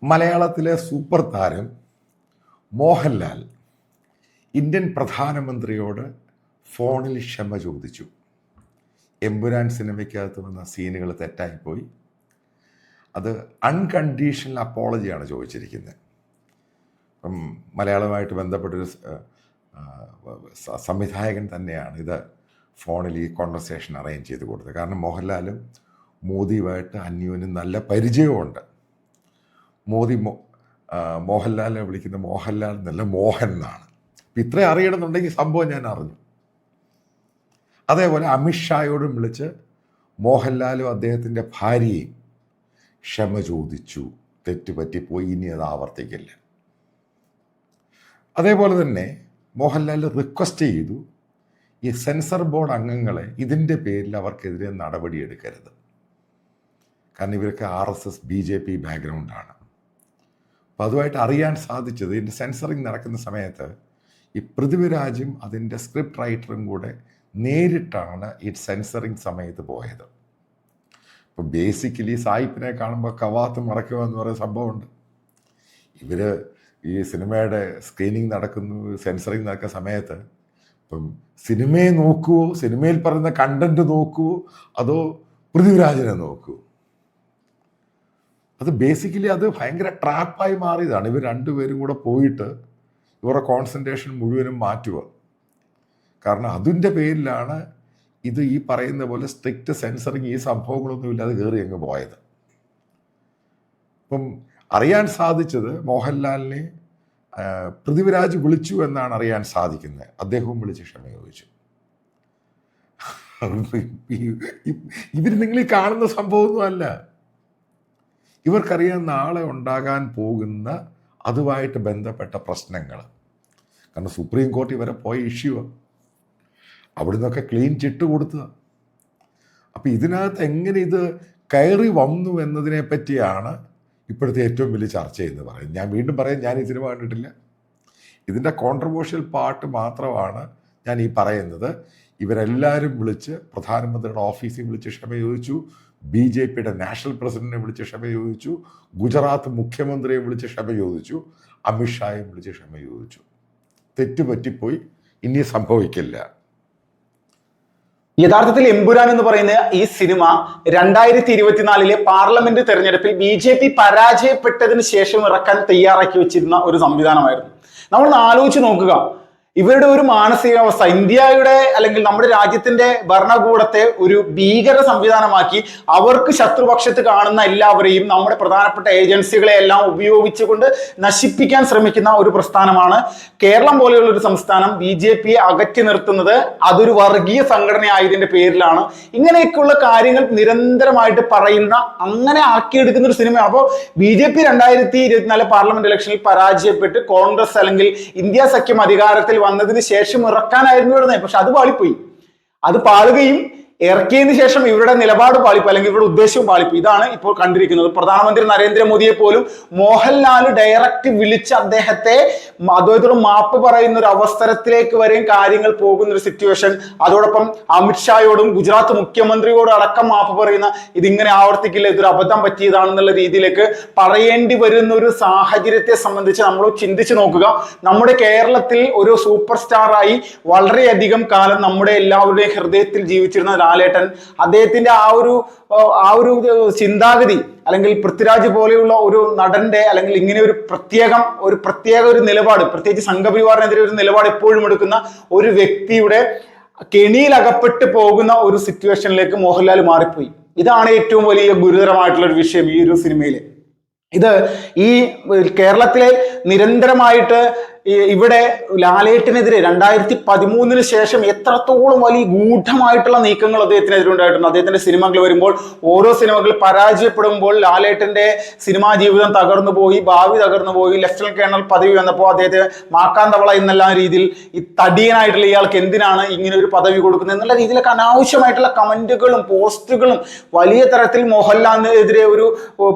മലയാളത്തിലെ സൂപ്പർ താരം മോഹൻലാൽ ഇന്ത്യൻ പ്രധാനമന്ത്രിയോട് ഫോണിൽ ക്ഷമ ചോദിച്ചു. എമ്പുരാൻ സിനിമയ്ക്കകത്ത് വന്ന സീനുകൾ തെറ്റായിപ്പോയി. അത് അൺകണ്ടീഷണൽ അപ്പോളജിയാണ് ചോദിച്ചിരിക്കുന്നത്. ഇപ്പം മലയാളവുമായിട്ട് ബന്ധപ്പെട്ടൊരു സംവിധായകൻ തന്നെയാണ് ഇത് ഫോണിൽ ഈ കോൺവെർസേഷൻ അറേഞ്ച് ചെയ്ത് കൊടുത്തത്. കാരണം മോഹൻലാലും മോദിയുമായിട്ട് അന്യോന്യം നല്ല പരിചയമുണ്ട്. മോദി മോഹൻലാലിനെ വിളിക്കുന്ന മോഹൻലാൽ എന്നല്ല, മോഹൻ എന്നാണ്. അപ്പം ഇത്രയും അറിയണമെന്നുണ്ടെങ്കിൽ സംഭവം ഞാൻ അറിഞ്ഞു. അതേപോലെ അമിത്ഷായോടും വിളിച്ച് മോഹൻലാലും അദ്ദേഹത്തിൻ്റെ ഭാര്യയും ക്ഷമ ചോദിച്ചു. തെറ്റുപറ്റിപ്പോയി, ഇനി അത് ആവർത്തിക്കില്ല. അതേപോലെ തന്നെ മോഹൻലാൽ റിക്വസ്റ്റ് ചെയ്തു ഈ സെൻസർ ബോർഡ് അംഗങ്ങളെ ഇതിൻ്റെ പേരിൽ അവർക്കെതിരെ നടപടിയെടുക്കരുത്. കാരണം ഇവർക്ക് RSS BJP ബാക്ക്ഗ്രൗണ്ടാണ്. അപ്പോൾ അതുമായിട്ട് അറിയാൻ സാധിച്ചത്, ഇതിൻ്റെ സെൻസറിങ് നടക്കുന്ന സമയത്ത് ഈ പൃഥ്വിരാജും അതിൻ്റെ സ്ക്രിപ്റ്റ് റൈറ്ററും കൂടെ നേരിട്ടാണ് ഈ സെൻസറിങ് സമയത്ത് പോയത്. ഇപ്പോൾ ബേസിക്കലി സായിപ്പിനെ കാണുമ്പോൾ കവാത്ത് മറക്കുക എന്ന് പറയുന്ന സംഭവമുണ്ട്. ഇവർ ഈ സിനിമയുടെ സ്ക്രീനിങ് നടക്കുന്നു, സെൻസറിങ് നടക്കുന്ന സമയത്ത് ഇപ്പം സിനിമയെ നോക്കുവോ, സിനിമയിൽ പറയുന്ന കണ്ടന്റ് നോക്കുവോ, അതോ പൃഥ്വിരാജിനെ നോക്കുവോ? അത് ബേസിക്കലി അത് ഭയങ്കര ട്രാപ്പായി മാറിയതാണ്. ഇവർ രണ്ടുപേരും കൂടെ പോയിട്ട് ഇവരുടെ കോൺസെൻട്രേഷൻ മുഴുവനും മാറ്റുക. കാരണം അതിൻ്റെ പേരിലാണ് ഇത് ഈ പറയുന്ന പോലെ സ്ട്രിക്റ്റ് സെൻസറിങ് ഈ സംഭവങ്ങളൊന്നും ഇല്ലാതെ കയറി അങ്ങ് പോയത്. ഇപ്പം അറിയാൻ സാധിച്ചത് മോഹൻലാലിനെ പൃഥ്വിരാജ് വിളിച്ചു എന്നാണ് അറിയാൻ സാധിക്കുന്നത്. അദ്ദേഹവും വിളിച്ച് ക്ഷമ ചോദിച്ചു. ഇവർ നിങ്ങൾ ഈ കാണുന്ന സംഭവമൊന്നും അല്ല. ഇവർക്കറിയാൻ നാളെ ഉണ്ടാകാൻ പോകുന്ന അതുമായിട്ട് ബന്ധപ്പെട്ട പ്രശ്നങ്ങൾ. കാരണം സുപ്രീം കോടതി വരെ പോയ ഇഷ്യൂ, അവിടെ നിന്നൊക്കെ ക്ലീൻ ചിട്ട് കൊടുത്തത്. അപ്പം ഇതിനകത്ത് എങ്ങനെ ഇത് കയറി വന്നു എന്നതിനെ പറ്റിയാണ് ഇപ്പോഴത്തെ ഏറ്റവും വലിയ ചർച്ച എന്ന് പറയുന്നത്. ഞാൻ വീണ്ടും പറയാം, ഞാൻ ഈ സിനിമ കണ്ടിട്ടില്ല. ഇതിൻ്റെ കോൺട്രവേഴ്ഷ്യൽ പാർട്ട് മാത്രമാണ് ഞാൻ ഈ പറയുന്നത്. ഇവരെല്ലാവരും വിളിച്ച് പ്രധാനമന്ത്രിയുടെ ഓഫീസിൽ വിളിച്ച് ക്ഷമ ചോദിച്ചു, BJPയുടെ നാഷണൽ പ്രസിഡന്റിനെ വിളിച്ച് ക്ഷമ ചോദിച്ചു, ഗുജറാത്ത് മുഖ്യമന്ത്രിയെ വിളിച്ച് ക്ഷമ ചോദിച്ചു, അമിത്ഷായെ വിളിച്ച് ക്ഷമ ചോദിച്ചു. തെറ്റുപറ്റിപ്പോയി, ഇനി സംഭവിക്കില്ല. യഥാർത്ഥത്തിൽ എമ്പുരാൻ എന്ന് പറയുന്ന ഈ സിനിമ 2024 പാർലമെന്റ് തെരഞ്ഞെടുപ്പിൽ BJP പരാജയപ്പെട്ടതിന് ശേഷം ഇറക്കാൻ തയ്യാറാക്കി വെച്ചിരുന്ന ഒരു സംവിധാനമായിരുന്നു. നമ്മളൊന്ന് ആലോചിച്ച് നോക്കുക, ഇവരുടെ ഒരു മാനസികാവസ്ഥ, ഇന്ത്യയുടെ അല്ലെങ്കിൽ നമ്മുടെ രാജ്യത്തിന്റെ ഭരണകൂടത്തെ ഒരു ഭീകര സംവിധാനമാക്കി അവർക്ക് ശത്രുപക്ഷത്ത് കാണുന്ന എല്ലാവരെയും നമ്മുടെ പ്രധാനപ്പെട്ട ഏജൻസികളെ എല്ലാം ഉപയോഗിച്ചുകൊണ്ട് നശിപ്പിക്കാൻ ശ്രമിക്കുന്ന ഒരു പ്രസ്ഥാനമാണ് കേരളം പോലെയുള്ള ഒരു സംസ്ഥാനം. BJPയെ അകറ്റി നിർത്തുന്നത് അതൊരു വർഗീയ സംഘടനയായതിന്റെ പേരിലാണ്. ഇങ്ങനെയൊക്കെയുള്ള കാര്യങ്ങൾ നിരന്തരമായിട്ട് പറയുന്ന, അങ്ങനെ ആക്കിയെടുക്കുന്ന ഒരു സിനിമ. അപ്പോൾ BJP 2024 പാർലമെന്റ് ഇലക്ഷനിൽ പരാജയപ്പെട്ട് കോൺഗ്രസ് അല്ലെങ്കിൽ ഇന്ത്യ സഖ്യം അധികാരത്തിൽ വന്നതിന് ശേഷം ഇറക്കാനായിരുന്നു വരുന്നത്. പക്ഷെ അത് പാളിപ്പോയി. അത് പാളുകയും ഇറക്കിയതിന് ശേഷം ഇവരുടെ നിലപാട് പാളിപ്പോയി, അല്ലെങ്കിൽ ഇവരുടെ ഉദ്ദേശവും പാളിപ്പോയി. ഇതാണ് ഇപ്പോൾ കണ്ടിരിക്കുന്നത്. പ്രധാനമന്ത്രി നരേന്ദ്രമോദിയെ പോലും മോഹൻലാൽ ഡയറക്റ്റ് വിളിച്ച് അദ്ദേഹത്തോട് മാപ്പ് പറയുന്ന ഒരു അവസരത്തിലേക്ക് വരെയും കാര്യങ്ങൾ പോകുന്ന ഒരു സിറ്റുവേഷൻ. അതോടൊപ്പം അമിത്ഷായോടും ഗുജറാത്ത് മുഖ്യമന്ത്രിയോടും അടക്കം മാപ്പ് പറയുന്ന, ഇതിങ്ങനെ ആവർത്തിക്കില്ല, ഇതൊരു അബദ്ധം പറ്റിയതാണെന്നുള്ള രീതിയിലേക്ക് പറയേണ്ടി വരുന്ന ഒരു സാഹചര്യത്തെ സംബന്ധിച്ച് നമ്മൾ ചിന്തിച്ചു നോക്കുക. നമ്മുടെ കേരളത്തിൽ ഒരു സൂപ്പർ സ്റ്റാറായി വളരെയധികം കാലം നമ്മുടെ എല്ലാവരുടെയും ഹൃദയത്തിൽ ജീവിച്ചിരുന്ന ലാലേട്ടൻ, അദ്ദേഹത്തിന്റെ ആ ഒരു ചിന്താഗതി, അല്ലെങ്കിൽ പൃഥ്വിരാജ് പോലെയുള്ള ഒരു നടന്റെ അല്ലെങ്കിൽ ഇങ്ങനെ ഒരു പ്രത്യേക ഒരു നിലപാട്, പ്രത്യേകിച്ച് സംഘപരിവാറിനെതിരെ ഒരു നിലപാട് എപ്പോഴും എടുക്കുന്ന ഒരു വ്യക്തിയുടെ കെണിയിൽ അകപ്പെട്ട് പോകുന്ന ഒരു സിറ്റുവേഷനിലേക്ക് മോഹൻലാൽ മാറിപ്പോയി. ഇതാണ് ഏറ്റവും വലിയ ഗുരുതരമായിട്ടുള്ള ഒരു വിഷയം ഈ ഒരു സിനിമയിലെ. ഇത് ഈ കേരളത്തിലെ നിരന്തരമായിട്ട് ഇവിടെ ലാലേട്ടനെതിരെ 2013 ശേഷം എത്രത്തോളം വലിയ ഗൂഢമായിട്ടുള്ള നീക്കങ്ങൾ അദ്ദേഹത്തിനെതിരെ ഉണ്ടായിട്ടുണ്ട്. അദ്ദേഹത്തിന്റെ സിനിമകൾ വരുമ്പോൾ, ഓരോ സിനിമകൾ പരാജയപ്പെടുമ്പോൾ ലാലേട്ടന്റെ സിനിമാ ജീവിതം തകർന്നു പോയി, ഭാവി തകർന്നു പോയി. ലഫ്റ്റനന്റ് കേണൽ പദവി വന്നപ്പോൾ അദ്ദേഹത്തെ മാക്കാന്തവള എന്നെല്ലാം രീതിയിൽ ഈ തടിയനായിട്ടുള്ള ഇയാൾക്ക് എന്തിനാണ് ഇങ്ങനെ ഒരു പദവി കൊടുക്കുന്നത് എന്നുള്ള രീതിയിലൊക്കെ അനാവശ്യമായിട്ടുള്ള കമന്റുകളും പോസ്റ്റുകളും വലിയ തരത്തിൽ മോഹൻലാലിനെതിരെ ഒരു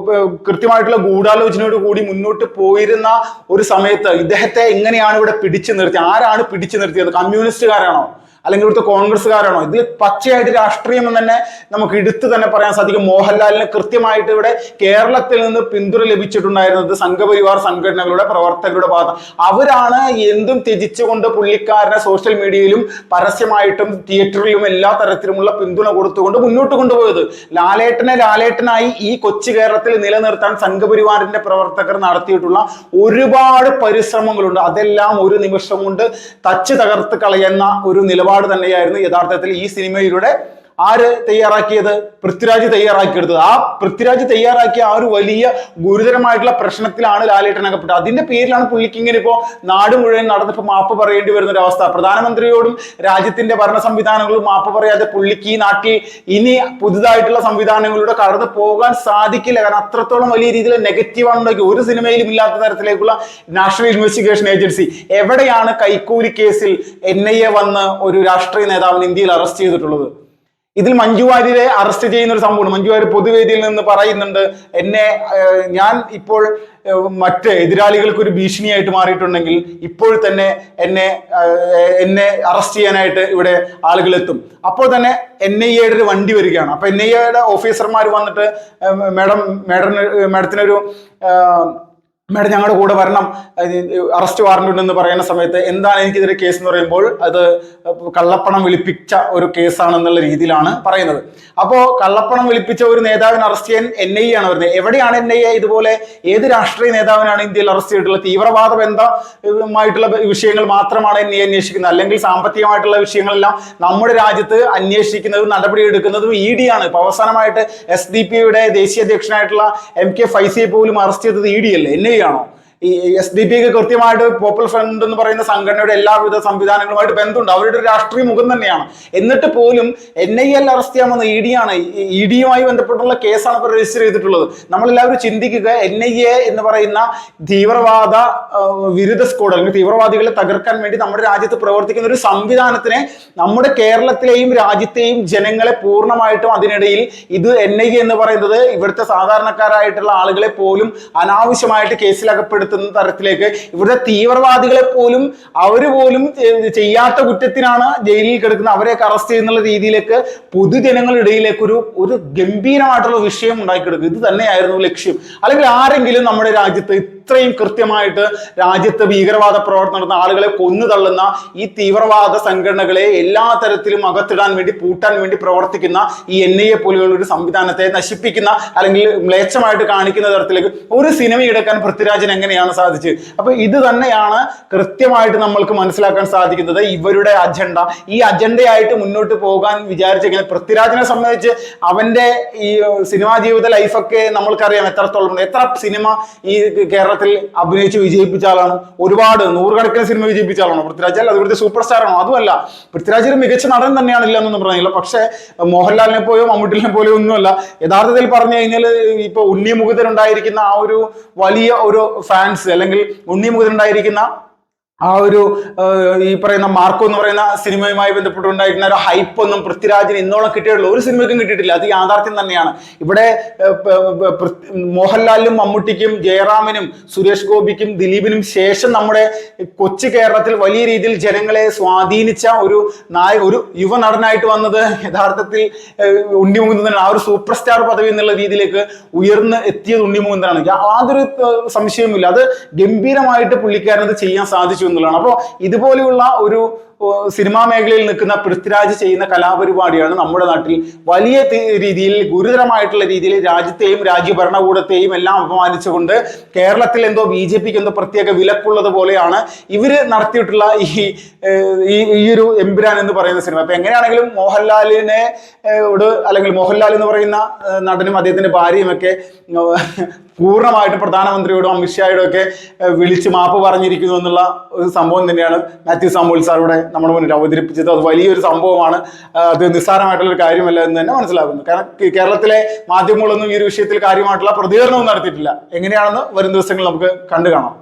കൃത്യമായിട്ടുള്ള ഗൂഢാലോചനയോട് കൂടി മുന്നോട്ട് പോയിരുന്ന ഒരു സമയത്ത് ഇദ്ദേഹത്തെ എങ്ങനെയാണ് ഇവിടെ പിടിച്ചു നിർത്തി? ആരാണ് പിടിച്ചു നിർത്തിയത്? കമ്മ്യൂണിസ്റ്റുകാരാണോ? അല്ലെങ്കിൽ ഇവിടുത്തെ കോൺഗ്രസ്സുകാരാണോ? ഇതിൽ പച്ചയായിട്ട് രാഷ്ട്രീയം എന്ന് തന്നെ നമുക്ക് എടുത്തു തന്നെ പറയാൻ സാധിക്കും. മോഹൻലാലിന് കൃത്യമായിട്ട് ഇവിടെ കേരളത്തിൽ നിന്ന് പിന്തുണ ലഭിച്ചിട്ടുണ്ടായിരുന്നത് സംഘപരിവാർ സംഘടനകളുടെ പ്രവർത്തകരുടെ ഭാഗത്ത്. അവരാണ് എന്തും ത്യജിച്ചുകൊണ്ട് പുള്ളിക്കാരനെ സോഷ്യൽ മീഡിയയിലും പരസ്യമായിട്ടും തിയേറ്ററിലും എല്ലാ തരത്തിലുമുള്ള പിന്തുണ കൊടുത്തുകൊണ്ട് മുന്നോട്ട് കൊണ്ടുപോയത്. ലാലേട്ടനായി ഈ കൊച്ചു കേരളത്തിൽ നിലനിർത്താൻ സംഘപരിവാറിന്റെ പ്രവർത്തകർ നടത്തിയിട്ടുള്ള ഒരുപാട് പരിശ്രമങ്ങളുണ്ട്. അതെല്ലാം ഒരു നിമിഷം കൊണ്ട് തച്ച് തകർത്ത് കളയുന്ന ഒരു നിലപാട് തന്നെയായിരുന്നു യഥാർത്ഥത്തിൽ ഈ സിനിമയിലൂടെ ആര് തയ്യാറാക്കിയത്? പൃഥ്വിരാജ് തയ്യാറാക്കിയെടുത്തത്. ആ പൃഥ്വിരാജ് തയ്യാറാക്കിയ ആ ഒരു വലിയ ഗുരുതരമായിട്ടുള്ള പ്രശ്നത്തിലാണ് ലാലേട്ടൻ അകപ്പെട്ടത്. അതിന്റെ പേരിലാണ് പുള്ളിക്ക് ഇങ്ങനെ ഇപ്പോ നാട് മുഴുവൻ നടന്നിപ്പോ മാപ്പ് പറയേണ്ടി വരുന്ന ഒരു അവസ്ഥ. പ്രധാനമന്ത്രിയോടും രാജ്യത്തിന്റെ ഭരണ സംവിധാനങ്ങളും മാപ്പ് പറയാതെ പുള്ളിക്ക് ഈ നാട്ടിൽ ഇനി പുതുതായിട്ടുള്ള സംവിധാനങ്ങളിലൂടെ കടന്നു പോകാൻ സാധിക്കില്ല. കാരണം അത്രത്തോളം വലിയ രീതിയിൽ നെഗറ്റീവാണ്. ഒരു സിനിമയിലും ഇല്ലാത്ത തരത്തിലേക്കുള്ള നാഷണൽ ഇൻവെസ്റ്റിഗേഷൻ ഏജൻസി. എവിടെയാണ് കൈക്കൂലി കേസിൽ NIA വന്ന് ഒരു രാഷ്ട്രീയ നേതാവിനെ ഇന്ത്യയിൽ അറസ്റ്റ് ചെയ്തിട്ടുള്ളത്? ഇതിൽ മഞ്ജു വാര്യരെ അറസ്റ്റ് ചെയ്യുന്ന ഒരു സംഭവമാണ്. മഞ്ജു വാര്യർ പൊതുവേദിയിൽ നിന്ന് പറയുന്നുണ്ട്, ഞാൻ ഇപ്പോൾ മറ്റ് എതിരാളികൾക്ക് ഒരു ഭീഷണിയായിട്ട് മാറിയിട്ടുണ്ടെങ്കിൽ ഇപ്പോൾ തന്നെ എന്നെ അറസ്റ്റ് ചെയ്യാനായിട്ട് ഇവിടെ ആളുകൾ എത്തും. അപ്പോൾ തന്നെ NIAയുടെ ഒരു വണ്ടി വരികയാണ്. അപ്പൊ NIAയുടെ ഓഫീസർമാർ വന്നിട്ട് മാഡത്തിനൊരു മേഡം ഞങ്ങളുടെ കൂടെ വരണം, അറസ്റ്റ് വാറന്റ് ഉണ്ടെന്ന് പറയുന്ന സമയത്ത് എന്താണ് എനിക്കെതിരെ കേസ് എന്ന് പറയുമ്പോൾ അത് കള്ളപ്പണം വെളുപ്പിച്ച ഒരു കേസാണെന്നുള്ള രീതിയിലാണ് പറയുന്നത്. അപ്പോൾ കള്ളപ്പണം വെളുപ്പിച്ച ഒരു നേതാവിനെ അറസ്റ്റ് ചെയ്യാൻ NIA ആണ് വരുന്നത്. എവിടെയാണ് NIA? ഇതുപോലെ ഏത് രാഷ്ട്രീയ നേതാവിനാണ് ഇന്ത്യയിൽ അറസ്റ്റ് ചെയ്തിട്ടുള്ളത്? തീവ്രവാദ ബന്ധമായിട്ടുള്ള വിഷയങ്ങൾ മാത്രമാണ് NIA അന്വേഷിക്കുന്നത്. അല്ലെങ്കിൽ സാമ്പത്തികമായിട്ടുള്ള വിഷയങ്ങളെല്ലാം നമ്മുടെ രാജ്യത്ത് അന്വേഷിക്കുന്നതും നടപടിയെടുക്കുന്നതും ED ആണ്. ഇപ്പൊ അവസാനമായിട്ട് SDP-യുടെ ദേശീയ അധ്യക്ഷനായിട്ടുള്ള MK ഫൈസിയെ പോലും അറസ്റ്റ് ചെയ്തത് ED അല്ലേ, NIA ആണോ? ഈ SDP-ക്ക് കൃത്യമായിട്ട് പോപ്പുലർ ഫ്രണ്ട് എന്ന് പറയുന്ന സംഘടനയുടെ എല്ലാവിധ സംവിധാനങ്ങളുമായിട്ട് ബന്ധമുണ്ട്. അവരുടെ ഒരു രാഷ്ട്രീയ മുഖം തന്നെയാണ്. എന്നിട്ട് പോലും NIA അറസ്റ്റ് ചെയ്യാമെന്ന് ED ആണ്. ED-യുമായി ബന്ധപ്പെട്ടുള്ള കേസാണ് ഇപ്പോൾ രജിസ്റ്റർ ചെയ്തിട്ടുള്ളത്. നമ്മളെല്ലാവരും ചിന്തിക്കുക, NIA എന്ന് പറയുന്ന തീവ്രവാദ വിരുദ്ധ സ്ക്വാഡ് അല്ലെങ്കിൽ തീവ്രവാദികളെ തകർക്കാൻ വേണ്ടി നമ്മുടെ രാജ്യത്ത് പ്രവർത്തിക്കുന്ന ഒരു സംവിധാനത്തിനെ നമ്മുടെ കേരളത്തിലെയും രാജ്യത്തെയും ജനങ്ങളെ പൂർണ്ണമായിട്ടും അതിനിടയിൽ ഇത് NIA എന്ന് പറയുന്നത് ഇവിടുത്തെ സാധാരണക്കാരായിട്ടുള്ള ആളുകളെ പോലും അനാവശ്യമായിട്ട് കേസിലകപ്പെടുത്തുന്ന തരത്തിലേക്ക്, ഇവിടുത്തെ തീവ്രവാദികളെ പോലും അവര് പോലും ചെയ്യാത്ത കുറ്റത്തിനാണ് ജയിലിൽ കിടക്കുന്നത്, അവരെയൊക്കെ അറസ്റ്റ് ചെയ്യുന്ന രീതിയിലേക്ക് പൊതുജനങ്ങളുടെ ഇടയിലേക്ക് ഒരു ഗംഭീരമായിട്ടുള്ള വിഷയം ഉണ്ടാക്കിയെടുക്കും. ഇത് തന്നെയായിരുന്നു ലക്ഷ്യം. അല്ലെങ്കിൽ ആരെങ്കിലും നമ്മുടെ രാജ്യത്ത് ഇത്രയും കൃത്യമായിട്ട് രാജ്യത്ത് ഭീകരവാദ പ്രവർത്തനം നടത്തുന്ന ആളുകളെ കൊന്നു തള്ളുന്ന ഈ തീവ്രവാദ സംഘടനകളെ എല്ലാ തരത്തിലും അകത്തിടാൻ വേണ്ടി പൂട്ടാൻ വേണ്ടി പ്രവർത്തിക്കുന്ന ഈ NIA പോലെയുള്ള ഒരു സംവിധാനത്തെ നശിപ്പിക്കുന്ന അല്ലെങ്കിൽ മ്ലേച്ഛമായിട്ട് കാണിക്കുന്ന തരത്തിലേക്ക് ഒരു സിനിമ എടുക്കാൻ പൃഥ്വിരാജിന് എങ്ങനെയാണ് സാധിച്ചത്? അപ്പൊ ഇത് തന്നെയാണ് കൃത്യമായിട്ട് നമ്മൾക്ക് മനസ്സിലാക്കാൻ സാധിക്കുന്നത് ഇവരുടെ അജണ്ട. ഈ അജണ്ടയായിട്ട് മുന്നോട്ട് പോകാൻ വിചാരിച്ചെങ്കിൽ പൃഥ്വിരാജിനെ സംബന്ധിച്ച് അവന്റെ ഈ സിനിമാ ജീവിത ലൈഫൊക്കെ നമ്മൾക്കറിയാം എത്രത്തോളം. എത്ര സിനിമ ഈ കേരളത്തിൽ അഭിനയിച്ച് വിജയിപ്പിച്ച ആളാണ്? ഒരുപാട് നൂറുകണക്കിന് സിനിമ വിജയിപ്പിച്ച ആളാണ് പൃഥ്വിരാജ്. അല്ല, അതുപോലെ സൂപ്പർ സ്റ്റാർ ആണോ? അതുമല്ല. പൃഥ്വിരാജ് ഒരു മികച്ച നടൻ തന്നെയാണ്, ഇല്ലെന്നൊന്നും പറഞ്ഞില്ല. പക്ഷെ മോഹൻലാലിനെ പോയോ മമ്മൂട്ടിനെ പോലെയോ ഒന്നുമല്ല. യഥാർത്ഥത്തിൽ പറഞ്ഞു കഴിഞ്ഞാൽ ഇപ്പൊ ഉണ്ണി മുകുന്ദൻ ഉണ്ടായിരിക്കുന്ന ആ ഒരു വലിയ ഒരു ഫാൻസ്, അല്ലെങ്കിൽ ഉണ്ണി മുകുന്ദൻ ഉണ്ടായിരിക്കുന്ന ആ ഒരു ഈ പറയുന്ന മാർക്കോ എന്ന് പറയുന്ന സിനിമയുമായി ബന്ധപ്പെട്ടുണ്ടായിരുന്ന ഒരു ഹൈപ്പ് ഒന്നും പൃഥ്വിരാജിന് ഇന്നോളം കിട്ടിയിട്ടുള്ളൂ ഒരു സിനിമയ്ക്കും കിട്ടിയിട്ടില്ല. അത് യാഥാർത്ഥ്യം തന്നെയാണ്. ഇവിടെ മോഹൻലാലിനും മമ്മൂട്ടിക്കും ജയറാമിനും സുരേഷ് ഗോപിക്കും ദിലീപിനും ശേഷം നമ്മുടെ കൊച്ചു കേരളത്തിൽ വലിയ രീതിയിൽ ജനങ്ങളെ സ്വാധീനിച്ച ഒരു യുവ നടനായിട്ട് വന്നത് യഥാർത്ഥത്തിൽ ഉണ്ണി മുകുന്ദനാണ്. ആ ഒരു സൂപ്പർ സ്റ്റാർ പദവി എന്നുള്ള രീതിയിലേക്ക് ഉയർന്ന് എത്തിയത് ഉണ്ണി മുകുന്ദനാണ്. യാതൊരു സംശയവുമില്ല. അത് ഗംഭീരമായിട്ട് പുള്ളിക്കാരനത് ചെയ്യാൻ സാധിച്ചു എന്നുള്ളതാണ്. അപ്പോൾ ഇതുപോലെയുള്ള ഒരു സിനിമാ മേഖലയിൽ നിൽക്കുന്ന പൃഥ്വിരാജ് ചെയ്യുന്ന കലാപരിപാടിയാണ് നമ്മുടെ നാട്ടിൽ വലിയ രീതിയിൽ ഗുരുതരമായിട്ടുള്ള രീതിയിൽ രാജ്യത്തെയും രാജ്യഭരണകൂടത്തെയും എല്ലാം അപമാനിച്ചുകൊണ്ട് കേരളത്തിൽ എന്തോ BJPക്ക് എന്തോ പ്രത്യേക വിലക്കുള്ളത് പോലെയാണ് ഇവര് നടത്തിയിട്ടുള്ള ഈ ഒരു എമ്പുരാൻ എന്ന് പറയുന്ന സിനിമ. അപ്പൊ എങ്ങനെയാണെങ്കിലും മോഹൻലാലിനെ അല്ലെങ്കിൽ മോഹൻലാൽ എന്ന് പറയുന്ന നടനും അദ്ദേഹത്തിന്റെ ഭാര്യയും ഒക്കെ പൂർണ്ണമായിട്ടും പ്രധാനമന്ത്രിയോടും അമിത്ഷായോടും ഒക്കെ വിളിച്ച് മാപ്പ് പറഞ്ഞിരിക്കുന്നു എന്നുള്ള ഒരു സംഭവം തന്നെയാണ് മാത്യു സാമുവൽ സാറുടെ നമ്മുടെ മുന്നിൽ അവതരിപ്പിച്ചത്. അത് വലിയൊരു സംഭവമാണ്. അത് നിസ്സാരമായിട്ടുള്ള ഒരു കാര്യമല്ല എന്ന് തന്നെ മനസ്സിലാക്കുന്നു. കാരണം കേരളത്തിലെ മാധ്യമങ്ങളൊന്നും ഈ ഒരു വിഷയത്തിൽ കാര്യമായിട്ടുള്ള പ്രതികരണവും നടത്തിയിട്ടില്ല. എങ്ങനെയാണെന്ന് വരും ദിവസങ്ങളിൽ നമുക്ക് കണ്ടു കാണാം.